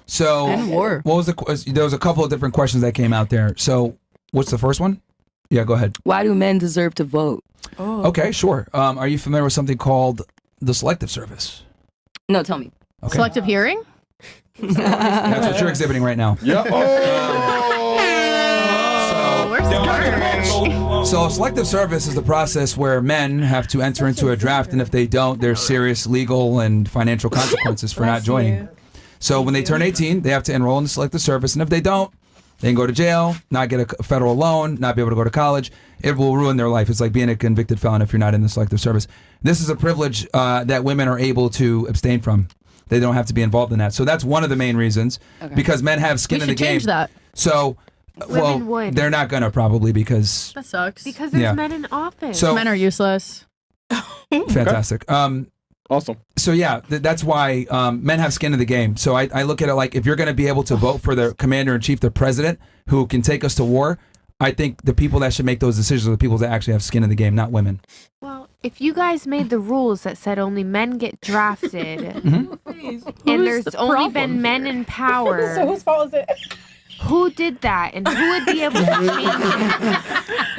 So, And war. what was there was a couple of different questions that came out there. So, what's the first one? Yeah, go ahead. Why do men deserve to vote? Okay, sure. Are you familiar with something called the selective service? No, tell me. Okay. Selective hearing? That's what you're exhibiting right now. Yeah. So selective service is the process where men have to enter into a draft, and if they don't, there's serious legal and financial consequences for not joining. So when they turn 18, they have to enroll in the selective service, and if they don't, they can go to jail, not get a federal loan, not be able to go to college. It will ruin their life. It's like being a convicted felon if you're not in the selective service. This is a privilege that women are able to abstain from. They don't have to be involved in that. So that's one of the main reasons, because men have skin in the game. Change that. So, well, would. they're not gonna probably because That sucks. Because there's Yeah. men in office. So- Men are useless. fantastic. Awesome. So yeah, that's why men have skin in the game. So I look at it like if you're going to be able to vote for the commander in chief, the president, who can take us to war, I think the people that should make those decisions are the people that actually have skin in the game, not women. Well, if you guys made the rules that said only men get drafted, and there's only been men in power, So whose fault is it? who did that, and who would be able to change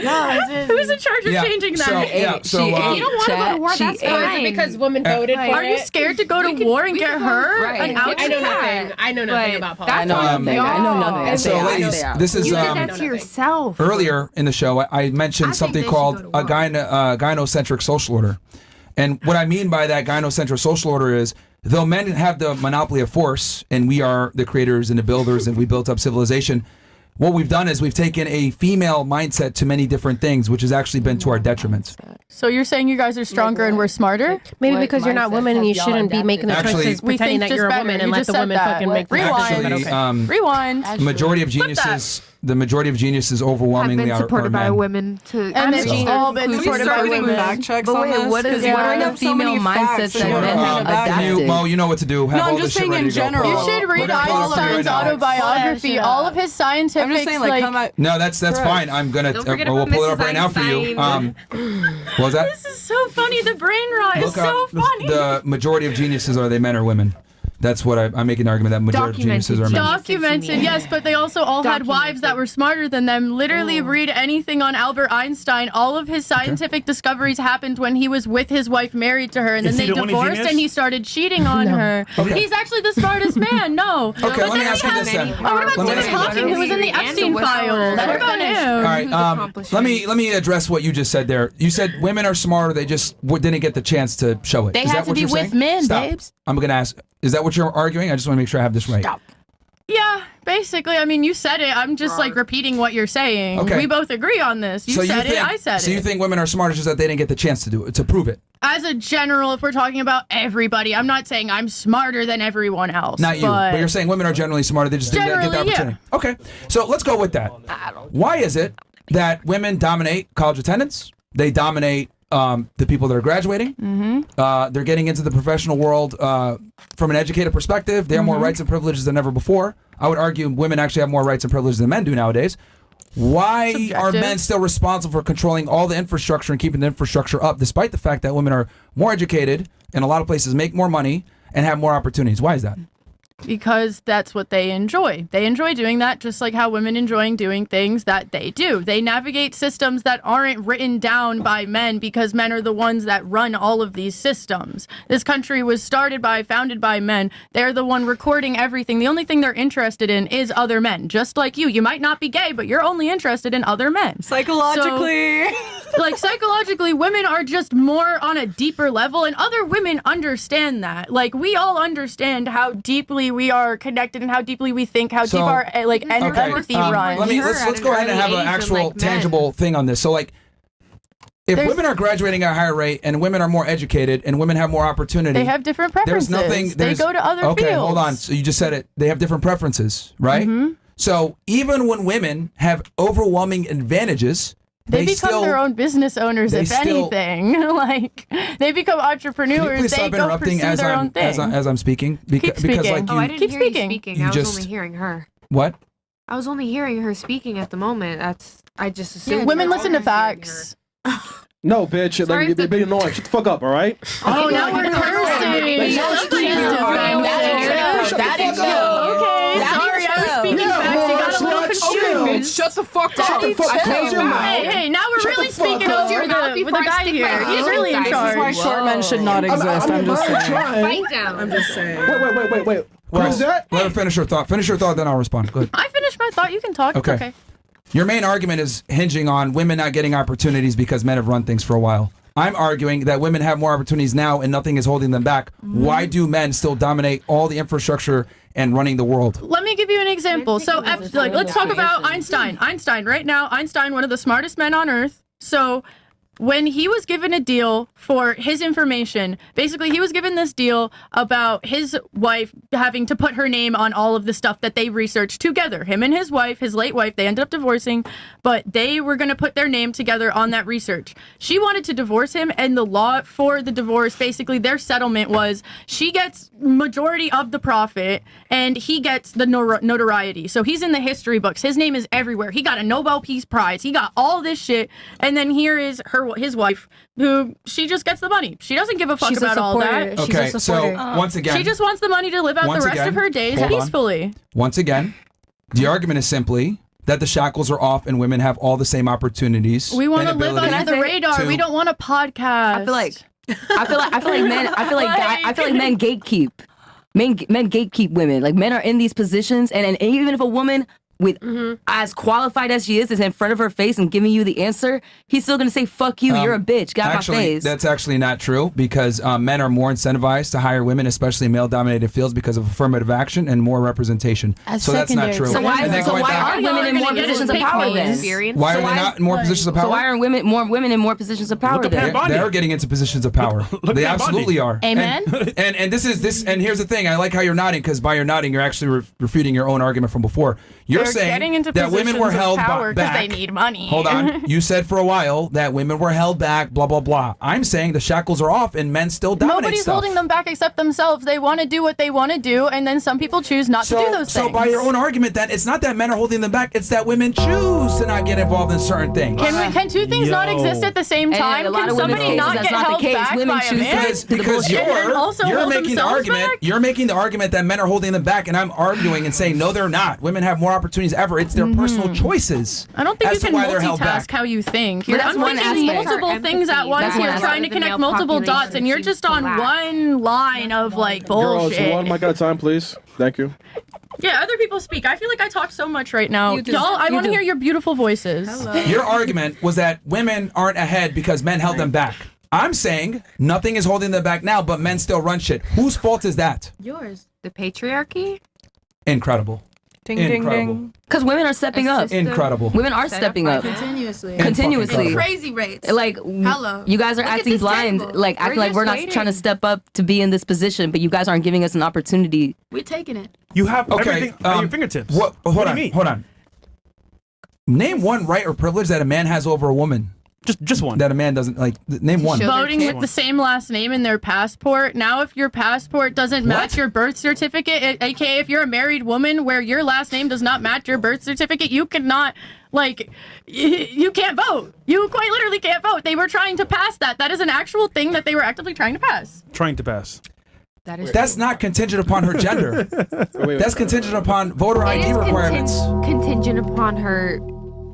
it? Who's in charge of changing that? So, yeah, so If you don't want to go to war, that's Is fine. it because women voted for Are you it? scared to go to war and get hurt? Right. An ouch I know cat? nothing. I know nothing about that's politics. I know nothing. I know nothing. I So say I ladies, say out. this is You did I that know to nothing. yourself. earlier in the show, I mentioned I think something they should called go to a war. gynocentric social order. And what I mean by that gynocentric social order is, though men have the monopoly of force, and we are the creators and the builders, and we built up civilization, what we've done is we've taken a female mindset to many different things, which has actually been to our detriment. So you're saying you guys are stronger and we're smarter? Maybe What because you're not mindset women and you have y'all shouldn't be adapted? making the Actually- choices We pretending think that just you're a better. woman You and let just the said women that. fucking make the Rewind. decisions. Actually, Rewind. the majority of Flip that. geniuses, the majority of geniuses Have overwhelmingly been are supported by men. women to And to it's all been Can we supported by start doing women. fact checks But on wait, this? what is 'Cause what I are the have so many female facts mindsets and that I men don't have know about it. You, adapted? Mo, you know what to do. Have No, I'm all just this shit saying ready in to go. general. You Pull it up. should read We're gonna pull it up for you Einstein's right now. autobiography. All of his scientific, I'm just saying, like, come at, No, that's fine. I'm gonna Don't forget we'll about pull it up Mrs. right now for you. What was that? This is so funny. The brain rot is Look so up funny. the majority of geniuses, are they men or women? That's what I'm making an argument that majority of geniuses are men. Documented, yes, but they also all had wives that were smarter than them. Literally, read anything on Albert Einstein. All of his scientific discoveries happened when he was with his wife, married to her, and Is then he they the only divorced, genius? and he started cheating on her. Okay. He's actually the smartest man. No. Okay, But let me then ask we you have- this then. Oh, what about Let me Stephen ask you Hawking, who was in the And the Epstein files? whisperer. What about him? All right, accomplishments. let me address what you just said there. You said women are smarter; they just didn't get the chance to show it. They Is had that to what be you're with saying? men, Stop. babes. I'm gonna ask. Is that what you're arguing? I just want to make sure I have this right. Yeah, basically. I mean, you said it. I'm just like repeating what you're saying. Okay. We both agree on this. You said it. I said So it. you think women are smart, it's just that they didn't get the chance to do it, to prove it? As a general, if we're talking about everybody, I'm not saying I'm smarter than everyone else. Not you, but you're saying women are generally smarter. They just didn't get the Generally, opportunity. Okay, so let's go with that. Why is it that women dominate college attendance? They dominate the people that are graduating. They're getting into the professional world from an educated perspective. They have more rights and privileges than ever before. I would argue women actually have more rights and privileges than men do nowadays. Why are Subjective. men still responsible for controlling all the infrastructure and keeping the infrastructure up, despite the fact that women are more educated, in a lot of places make more money, and have more opportunities? Why is that? Because that's what they enjoy. They enjoy doing that just like how women enjoy doing things that they do. They navigate systems that aren't written down by men because men are the ones that run all of these systems. This country was founded by men. They're the one recording everything. The only thing they're interested in is other men. Just like you. You might not be gay, but you're only interested in other men. psychologically. Like psychologically, women are just more on a deeper level, and other women understand that. Like we all understand how deeply we are connected and how deeply we think, how deep our empathy runs. Let's go ahead and have an actual tangible thing on this. So like, if women are graduating at a higher rate and women are more educated and women have more opportunity, They have different preferences. They go to other okay, fields. hold on. So you just said it. They have different preferences, right? So even when women have overwhelming advantages, They become their own business owners, if anything. Like they become Can you entrepreneurs. please They stop go interrupting pursue their own thing. as I'm speaking? Keep Because speaking. like Oh, I you, didn't Keep hear speaking. you speaking. You I was just- only hearing her. what? I was only hearing her speaking at the moment. I just assumed. Women you were listen to only hearing facts. No, bitch. Sorry Like, if the- they be annoying. Shut the fuck up, all right? Oh, now we're cursing. Like, That is Shut the fuck up. Shut the fuck up. Close your mouth. Hey, now we're Shut really the fuck speaking up. over with the guy here. He's really in This is why charge. short men should not exist. I'm just saying. trying. Fight down. I'm just saying. Wait. What is that? Let her finish her thought. Finish her thought, then I'll respond. Good. I finished my thought. You can talk. Okay. Okay. Your main argument is hinging on women not getting opportunities because men have run things for a while. I'm arguing that women have more opportunities now and nothing is holding them back. Why do men still dominate all the infrastructure and running the world? Let me give you an example. So, let's talk about Einstein. Einstein, right now, Einstein, one of the smartest men on earth. So, when he was given a deal for his information, basically he was given this deal about his wife having to put her name on all of the stuff that they researched together. Him and his wife, his late wife, they ended up divorcing, but they were going to put their name together on that research. She wanted to divorce him, and the law for the divorce, basically their settlement was she gets majority of the profit and he gets the notoriety. So he's in the history books. His name is everywhere. He got a Nobel Peace Prize. He got all this shit. And then here is his wife, who she just gets the money. She doesn't give a fuck about all that. Okay, so once again, She just wants the money to live out the rest of her days hold on. peacefully. Once again, the argument is simply that the shackles are off and women have all the same opportunities. We want to and live ability under the radar. to- We don't want a podcast. I feel like men gatekeep. Men gatekeep women. Like men are in these positions, and even if a woman with as qualified as she is in front of her face and giving you the answer, he's still gonna say "fuck you, you're a bitch, get out my face." That's actually not true because men are more incentivized to hire women, especially in male-dominated fields, because of affirmative action and more representation. So that's not true. So why And then going back- aren't women in more positions of power then? Why are they not in more positions of power? So why aren't more women in more positions of power then? They're getting into positions of power. They absolutely are. Amen. And this is this. And here's the thing. I like how you're nodding because by your nodding, you're actually refuting your own argument from before. You're They're saying getting into that women were positions of held power back. they need money. Hold on. You said for a while that women were held back. Blah blah blah. I'm saying the shackles are off and men still dominate Nobody's stuff. holding them back except themselves. They want to do what they want to do, and then some people choose not to do those things. So by your own argument, then it's not that men are holding them back; it's that women choose to not get involved in certain things. Can two things not exist at the same time? a lot Can of women's somebody cases, not that's get not the held case. back Women by a choose man? Because And also you're hold making the themselves argument. back? You're making the argument that men are holding them back, and I'm arguing and saying no, they're not. Women have more opportunities ever. It's their personal choices. I don't think as you to can why they're held multitask back. how you think. But You're that's one thinking aspect. multiple things at once. That's one You're aspect. trying to connect multiple dots, and you're just on one line of like Girls, bullshit. one mic at a time, please. Thank you. Yeah, other people speak. I feel like I talk so much right now. You do. Y'all, I You want to do. hear your beautiful voices. Your argument was that women aren't ahead because men held them back. I'm saying nothing is holding them back now, but men still run shit. Whose fault is that? Yours. The patriarchy? Incredible. Ding, ding, Incredible. ding. Because women are stepping up. System Incredible. Women are set stepping by up Continuously. continuously. Crazy rates. Like Hello. you guys are Look at acting this blind, table. like acting like just we're not waiting. trying to step up to be in this position, but you guys aren't giving us an opportunity. We're taking it. You have Okay, everything at your fingertips. Hold do you on. mean? Hold on. Name one right or privilege that a man has over a woman Just one. that a man doesn't like. Name one. show their Voting with the same last name in their passport. Now, if your passport doesn't match your birth certificate, aka if you're a married woman where your last name does not match your birth certificate, you cannot, you can't vote. You quite literally can't vote. They were trying to pass that. That is an actual thing that they were actively trying to pass. Trying to pass. That is That's not contingent upon her gender. That's contingent upon voter It ID is requirements. contingent upon her.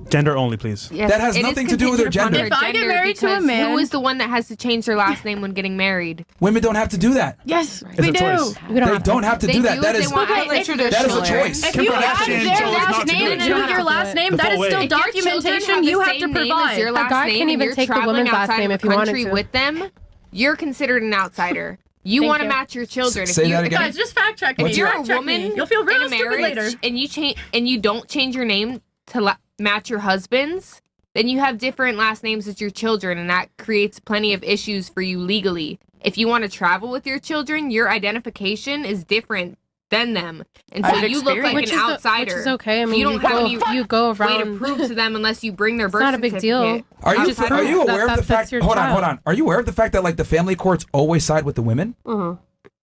Gender only, please. Yes, That has it is nothing to do with her contingent upon gender. If I get married to a because man- who is the one that has to change their last name when getting married? Women don't have to do that. Yes, It's we a do. choice. They don't have to They do that. do That if is they want. Okay, It's that is a traditional. choice. If Kim you add Kardashian their chose not last to do name it. into your last name, The that is full still way. If your children documentation you the have to same name as your provide. last guy name can and even you're take the traveling woman's last outside name of if the he wanted country to. with them, you're considered an outsider. You Thank want to you. match your children. Say that again. Guys, just fact check me. If you're a Fact check woman me. You'll feel in real a stupid later. marriage and you change and you don't change your name to match your husband's, then you have different last names as your children, and that creates plenty of issues for you legally. If you want to travel with your children, your identification is different than them, and so you look like Which an is outsider. which is okay. I mean, you don't have any you go way to around. prove to them unless you bring their birth not a big deal. certificate. Are you outside are of you that. aware of the that's fact? your Hold on, child. hold on. Are you aware of the fact that like the family courts always side with the women? Mhm.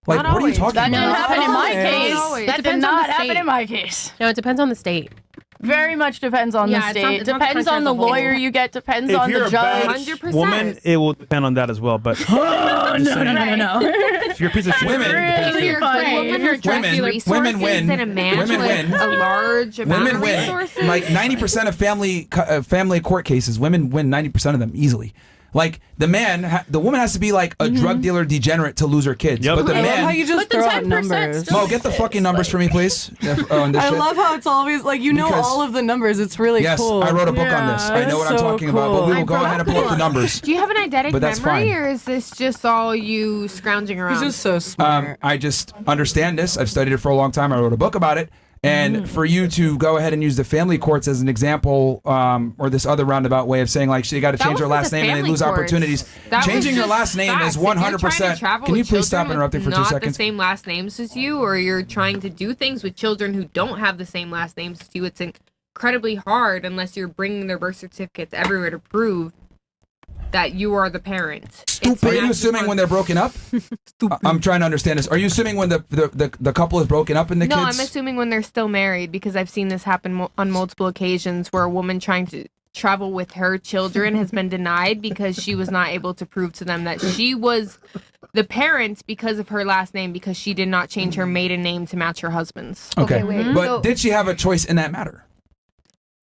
Like, Not what are you always. talking That about? didn't happen in my always. case. Not always. That It did depends on not the happen state. in my case. No, it depends on the state. Very much depends on the Yeah, it's not- state. it's not the Depends country on as the a whole. lawyer you get. Depends If on you're the a bad judge. 100%. woman, it will depend on that as well. But No. if you're a piece of shit, Women- it Really depends. funny. Women with Women- resources women win. and a man Women with win. a large amount Women of win. resources. Like 90% of family court cases, women win 90% of them easily. Like the woman has to be like a drug dealer degenerate to lose her kids. Yep. But the I love how man, you just But the throw out 10% numbers. still- Mo, get the fucking numbers for me, please. On this I shit. love how it's always like you know Because- all of the numbers. It's really Yes, cool. I wrote a book on this. I know what I'm That's so talking about, but we cool. will go ahead and pull up the numbers. Do you have an eidetic But that's memory, fine. or is this just all you scrounging around? He's just so smart. I just understand this. I've studied it for a long time. I wrote a book about it. And for you to go ahead and use the family courts as an example, or this other roundabout way of saying like she got to That change her wasn't last the name and they family lose courts. opportunities. That was Changing your just last name facts. is If you're trying to 100%. travel Can you with please stop children interrupting for with 2 not seconds? the same last names as you, or you're trying to do things with children who don't have the same last names as you, it's incredibly hard unless you're bringing their birth certificates everywhere to prove that you are the parent. Are you assuming when they're broken up? I'm trying to understand this. Are you assuming when the couple is broken up and the No, kids? I'm assuming when they're still married, because I've seen this happen on multiple occasions where a woman trying to travel with her children has been denied because she was not able to prove to them that she was the parent because of her last name, because she did not change her maiden name to match her husband's. Okay, wait. but So- did she have a choice in that matter?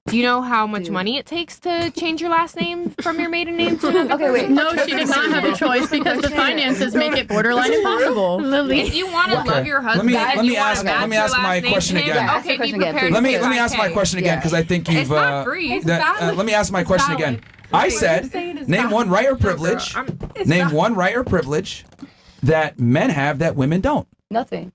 Do you know how much money it takes to change your last name from your maiden name to another? Okay, wait. No, she did not have a choice because the finances make it borderline impossible. If you want to love your husband, Let and me you wanna ask- match let me your ask last my name question to him, again. Ask the Okay, be question again, prepared. please. Let me ask my question again because I think you've. It's not free. It's let me ask my question valid. again. I said, name one right or privilege. Name one right or privilege that men have that women don't. Nothing.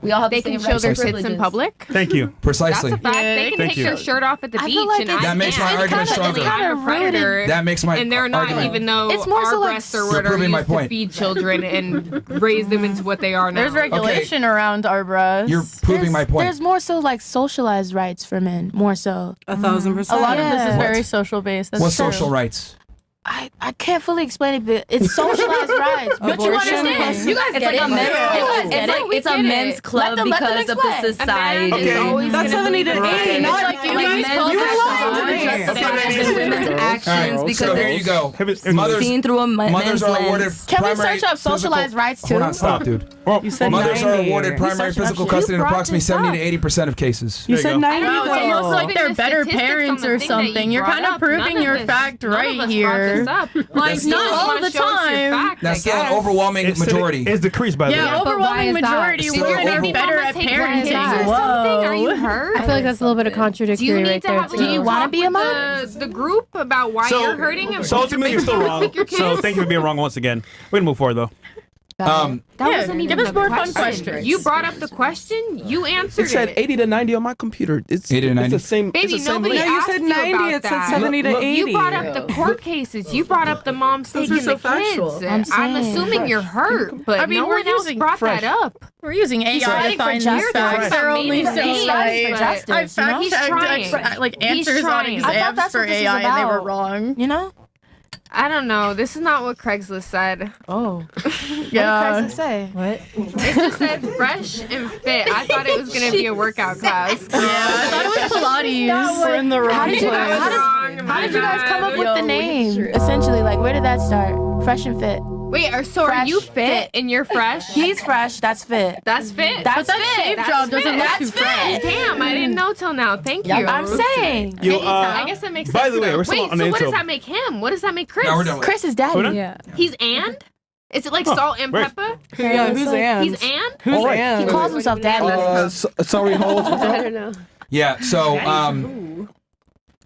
We all have They the same can show rights their and tits in privileges. public. Thank you. That's Precisely. a fact. They can Thank take you. their shirt off at the I beach feel like and it's- I That makes my can't. argument It's stronger. I'm a predator. That makes my And they're not argument. even though It's more our so like breasts or You're what are proving my used to point. feed children and raise them into what they are now. There's regulation around our breasts. You're proving my point. There's more so like socialized rights for men, more so. 1,000%. a lot of this is Yeah. very social based. That's What true. social rights? I can't fully explain it, but it's socialized rights. But you Abortion. understand? You guys It's like a men's. It's a men's club Let them because of the explain. society. Okay. That's 70 to 80, not Like you Like guys men's both actions, are and women's actions All right, because so here you it's go. Mothers- Mothers, seen through a mothers men's are awarded lens. Can we primary search up physical- socialized rights too? Hold on, stop, dude. You said Mothers 90. are awarded primary Research physical actually. custody in You brought approximately this 70 up. to 80% of cases. You There you said go. 90 Wow, it's almost though. like they're The better statistics parents on the or thing that you something. You're brought kind of up, proving none your of fact none of right us brought here. this up. Like That's not still- all wanna the show us your time. fact, That's I still an guess. overwhelming majority. It's decreased by the way. Yeah, but why overwhelming is that? majority. Still Women are overwhelming. better at Take one kids parenting. or something? Are you Whoa. hurt? I feel like that's a little bit of Do you contradictory need right to there. have a Do you little want to talk be a with mom? the group about why you're hurting and So ultimately, you're still wrong. Pick your So kids? thank you for being wrong once again. We're gonna move forward though. That Yeah, wasn't give even us the more fun question. questions. You brought up the question. You answered It said it. 80 to 90 on my computer. It's 80 to 90? It's the same. Baby, it's the same nobody link. No, you asked said you 90. about It said that. 70 to Look, 80. You brought up the court cases. You brought up the moms Those taking are so the factual. kids. I'm I'm saying. assuming you're hurt, but I mean, no we're one else using brought fresh. that up. We're using AI to fighting for find these justice. facts. They're only so He's fighting for justice. I you fact know? He's checked trying. like He's answers on trying. I thought exams that's for what this is AI and they were about. wrong. You know? I don't know. This is not what Craigslist said. Oh. Yeah. What did Craigslist say? What? It just said fresh and fit. I thought it was gonna be a workout class. Yeah, I thought it was Pilates. We're in the wrong How did you place. how did you guys come up with Yo, the name? Essentially, like where did that start? Fresh and fit. Wait, so are Fresh you fit fit. and you're fresh? He's fresh. That's fit. That's fit. That's But that fit. shave That's job doesn't fit. look That's too fresh. fit. Damn, I didn't know till now. Thank you. I'm saying. You, I guess that makes sense. by the way, though. we're still Wait, on so the what does intro. that make him? What does that make Chris? Now we're done with Chris is daddy. Hold on. Yeah. He's and? Is it like salt and wait. pepper? Yeah, who's Ann? He's and? Who's All right. Ann? He calls himself daddy. Sorry, hold. What's I up? don't know. Yeah, so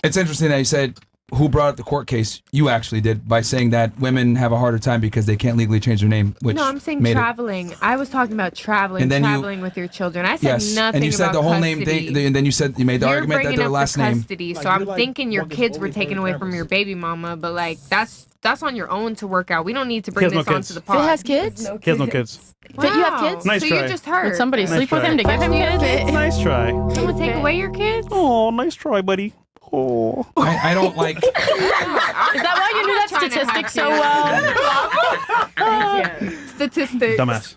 it's interesting that you said who brought up the court case. You actually did by saying that women have a harder time because they can't legally change their name. Which No, I'm saying made traveling. I was talking about traveling, And then you- traveling with your children. I said Yes, nothing and you said about the whole custody. name thing, and then you said you made the You're argument that bringing their up last the name. custody, so Like, I'm you're like thinking your walking kids were slowly taken for away the from cameras. your baby mama, but like that's on your own to work out. We don't need to bring He has this no onto kids. the Fit pod. has kids? He has no kids. Fit, you have Wow. kids? Nice so try. you're just hurt. Did somebody Nice sleep with try. him to give him kids? Nice try. Someone take away your kids? Oh, nice try, buddy. Oh. I don't like. Is that why you knew that trying to have statistic so well? Statistics. Dumbass.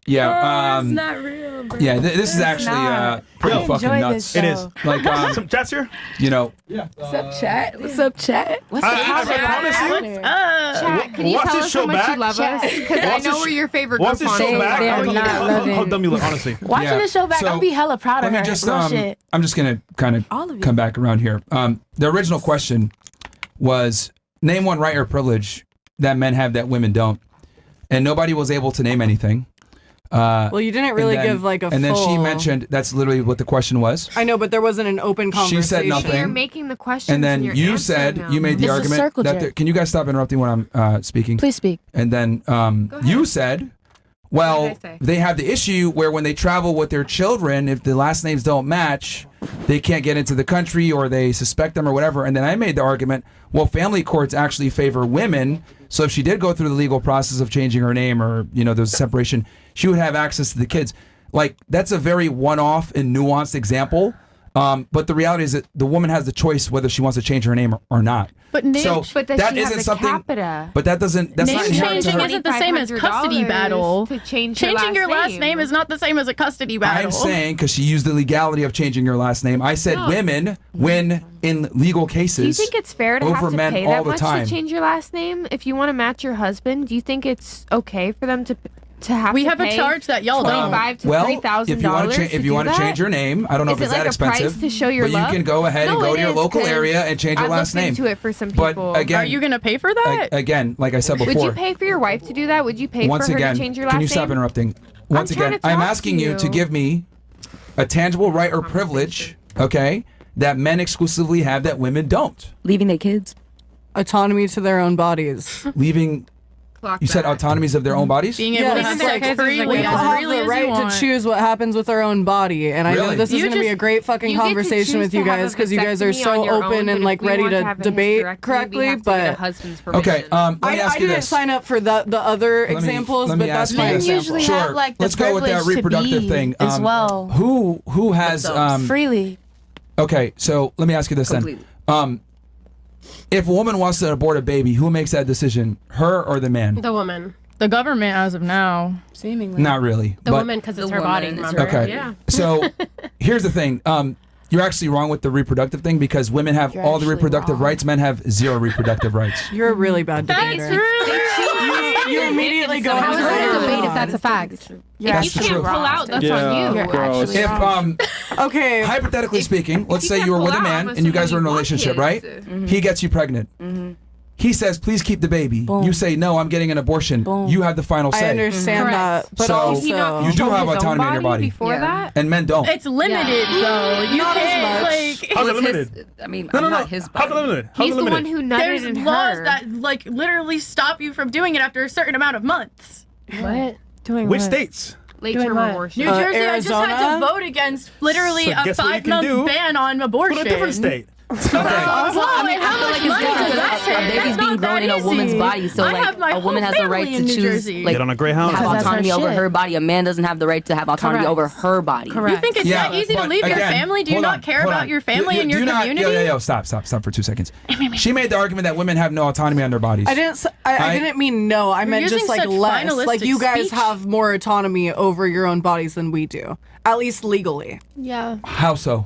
Yeah. It's not real, bro. Yeah. This is actually not. pretty I fucking enjoy nuts. this It is. show. Like, Some chats here? you know, What's up, chat? What's up, chat? What's I the promise you. Chat, can you Watch tell this us show how much back. you love us? Because I Watch know this we're your favorite Watch group this on show this. back. they're How- not how loving. dumb you look, honestly. Watching Yeah. the show back, So, I'll be hella proud of let her. me just Real shit. I'm just gonna kind All of of you. come back around here. The original question was name one right or privilege that men have that women don't, and nobody was able to name anything. Well, you didn't really and then, give like a and then she full- mentioned that's literally what the question was. I know, but there wasn't an open She conversation. said nothing. So you're making the questions And then you're you answering said them. you made the It's a argument circle that jerk. can you guys stop interrupting when I'm speaking? Please speak. And then you said, well, What did I say? they have the issue where when they travel with their children, if the last names don't match, they can't get into the country or they suspect them or whatever. And then I made the argument, well, family courts actually favor women. So if she did go through the legal process of changing her name or, there's a separation, she would have access to the kids. Like, that's a very one-off and nuanced example. But the reality is that the woman has the choice whether she wants to change her name or not. But name, So But does that she have isn't the something. capita? But that's not name inherent to changing her. isn't the same as custody battle. To change Changing your last name name is not the same as a custody battle. I'm saying because she used the legality of changing your last name. I said No. women win in legal cases. Do you think it's fair to have over to men pay all that the much time. to change your last name if you want to match your husband? Do you think it's okay for them to have We to have a pay charge that y'all don't. $25 to well, $3,000 if you want to do that? change your name, I don't know Is if it's it that like a price expensive. to show your but love? you can go ahead and No, go it to your is, local 'cause area and change your I last looked name. into it for some But people. again, Are you gonna pay for that? again, like I said before, Would you pay for your wife to do that? Would you pay once for her again, to change your last can you name? stop interrupting? Once trying again, to I'm talk asking to you to you. give me a tangible right or privilege, okay, that men exclusively have that women don't. Leaving their kids. autonomy to their own bodies. Leaving, Clock you said back. autonomies of their own bodies? Being able to Yes, have like, sex freely we as all have freely the as you right want. to choose what happens with our own body, and I know Really? this is You going to be just- a great fucking You get to conversation choose with you to have a guys because you guys are vasectomy so on your open own, and but like if we ready want to have a debate hysterectomy, correctly. we have to get a But husband's Okay, permission. let me I ask you didn't this. sign up for the other Let me- examples, let me but that's ask my you Men this. example. usually Sure. have like the Let's go with that privilege to reproductive be thing. as well. Who has Freely. okay, so let me ask you this Completely. then. If a woman wants to abort a baby, who makes that decision? Her or the man? The woman. The government, as of now, Seemingly. Not really. The but, woman, because it's The her body. woman is Remember? Okay. Yeah. So here's the thing. You're actually wrong with the reproductive thing because women have You're all the actually reproductive wrong. rights. Men have zero reproductive rights. You're a really bad that's debater. true. You immediately go How is into it a it. debate if that's a fact? You're That's If you the can't truth. pull out, that's Yeah. on you. You're Gross. actually If wrong. Okay. hypothetically speaking, let's you say can't you were pull with a out, man I'm and you guys were in a assuming you relationship, want right? kids. He gets you pregnant. He says, "Please keep the baby." Boom. You say, "No, I'm getting an abortion." Boom. You have the final I say. understand Correct. that, but So- also He not You do control have his own autonomy in your body. before Yeah. that. And men don't. It's limited though. You Not as can't much. like. How's it His- limited? I mean, No, I'm no, no. not his How's it body. limited? How's He's it the limited? one who nutted There's in laws her. that like literally stop you from doing it after a certain amount of months. What? Doing Which what? states? Late Doing term what? abortion. New Jersey, I just had Arizona? to vote against literally So a guess what you can 5-month do? ban on abortion. Go to a different state. Also, I mean, I feel like it's money different does because that a take? baby's That's being not grown that in a woman's easy. body, so I like have my a woman whole has the right family to in New choose, Jersey. like Get on a Greyhound. have Because that's her autonomy over shit. her body. A man doesn't have the right to have autonomy Correct. over her body. Correct. You think it's Yeah, that easy to but leave your again, family? Do you hold not on, care hold about on. your family and Do your not- community? Yo, stop for 2 seconds. She made the argument that women have no autonomy on their bodies. I didn't. I didn't mean no. I meant using just like such less. Like finalistic you guys speech. have more autonomy over your own bodies than we do, at least legally, Yeah. How so?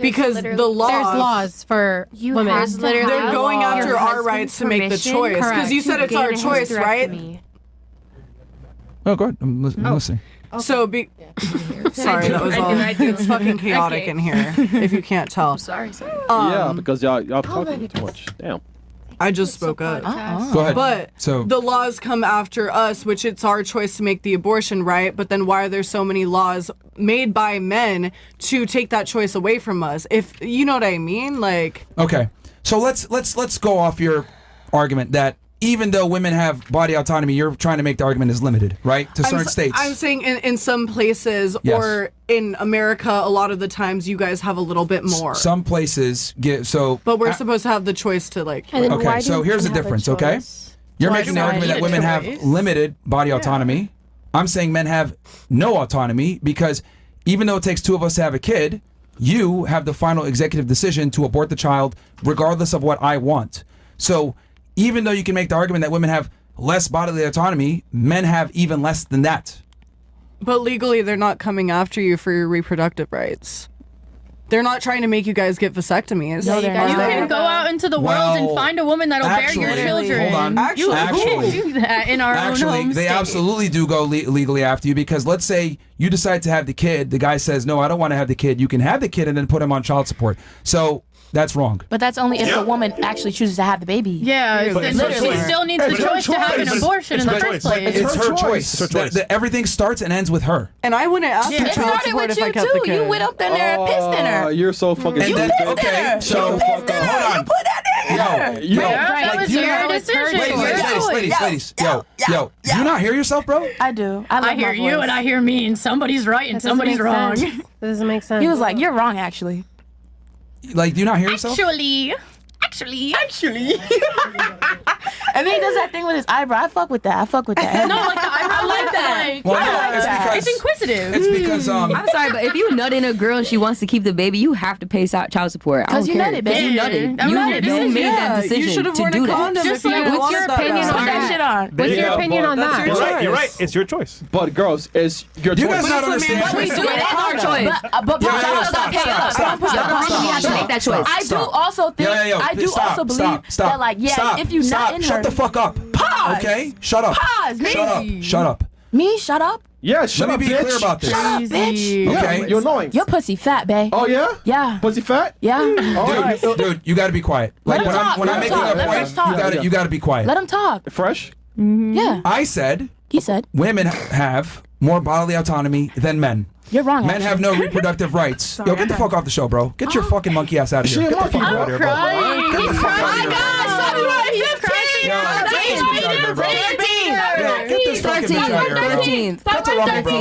because the law. There's laws for You women. have to literally- They're have going your after our husband's rights to make the permission choice because you Correct. said to it's our get a choice, right? hysterectomy. Oh, go ahead. I'm listening. So sorry, that was all. It's fucking chaotic in here. If you can't tell, Sorry. Yeah, because y'all talking too much. Damn. I just spoke up. Go ahead. But So- the laws come after us, which it's our choice to make the abortion, right? But then why are there so many laws made by men to take that choice away from us? If you know what I mean, like Okay, so let's go off your argument that even though women have body autonomy, you're trying to make the argument is limited, right? To certain states. I'm saying in some places Yes. or in America, a lot of the times you guys have a little bit more. Some places get so. But we're supposed to have the choice to like. And then Okay, why so do here's the men have a difference, okay? choice? You're Why making do the I argument need that a women have choice? limited body autonomy. I'm saying men have no autonomy because even though it takes two of us to have a kid, you have the final executive decision to abort the child regardless of what I want. So even though you can make the argument that women have less bodily autonomy, men have even less than that. But legally, they're not coming after you for your reproductive rights. They're not trying to make you guys get vasectomies. No, they're You not. can go out into the world and Well, find a woman that'll bear your actually, children. hold on. You Actually. can do that in our own Actually, home they state. absolutely do go legally after you because let's say you decide to have the kid. The guy says, no, I don't want to have the kid. You can have the kid and then put him on child support. So that's wrong. But that's only if the woman actually chooses to have the baby. Yeah, But then it's her she choice. still needs the It's her choice to have an choice. abortion in the It's her first choice. place. It's her choice. It's her choice. Everything starts and ends with her. And I wouldn't ask Yeah. for It child started support with if I you kept the too. kid. You went up in there and pissed in her. You're so fucking You stupid. pissed in her. So You pissed in her. hold on. You put that in her. Yo, That was your decision. Ladies, yo, do you not hear yourself, bro? I do. I love I hear my you voice. and I hear me, and somebody's right and That doesn't somebody's make wrong. sense. That doesn't make sense. He was like, "You're wrong, actually." Like, do you not hear yourself? Actually. And then he does that thing with his eyebrow. I fuck with that. No, like the eyebrow. I like that. Well, I no, like it's that. because It's inquisitive. it's because I'm sorry, but if you nut in a girl and she wants to keep the baby, you have to pay child support. Because you nutted, Because baby. you nutted. I'm You, not a you decision. made that Yeah, decision you should have to worn do a that. condom Just if you like, didn't what's want your that opinion bad. on Put that shit on. There What's you your go. opinion on That's that? your You're right. You're choice. right. It's your choice. but girls, it's your Do you choice. guys not But it's a understand? man's We do it as our choice. But Yo, yo, y'all yo, still stop, gotta pay stop, us. stop, Y'all stop, still have to stop, make that stop, choice. I do stop. also think. I do Stop, also believe stop, that, like, yeah, stop, if you stop. nut in her. Shut the fuck up. Pause. Okay? Shut up. Pause, me. Shut up. Shut up. Me, shut up. Yeah, shut Let up, me be bitch. clear about this. Shut up, bitch. Yeah, Okay. you're annoying. Your pussy fat, babe. Oh yeah? Yeah. Pussy fat? Yeah. Dude, you got to be quiet. Like him when talk, I'm let him making talk, a let point, him talk. you got to be quiet. Let him talk. Fresh? Yeah. I said He said, women have more bodily autonomy than men. "You're wrong." Men have no reproductive rights. Yo, get the fuck off the show, bro. Get your fucking monkey ass out of She here. a Get the fuck monkey, out of here, bro. Crying. Get the He's fuck out of crying. here, bro. Yo, get this fucking bitch out of here, bro. Yo, get this fucking bitch out of here, bro. 13th. Cut the rumble, bro.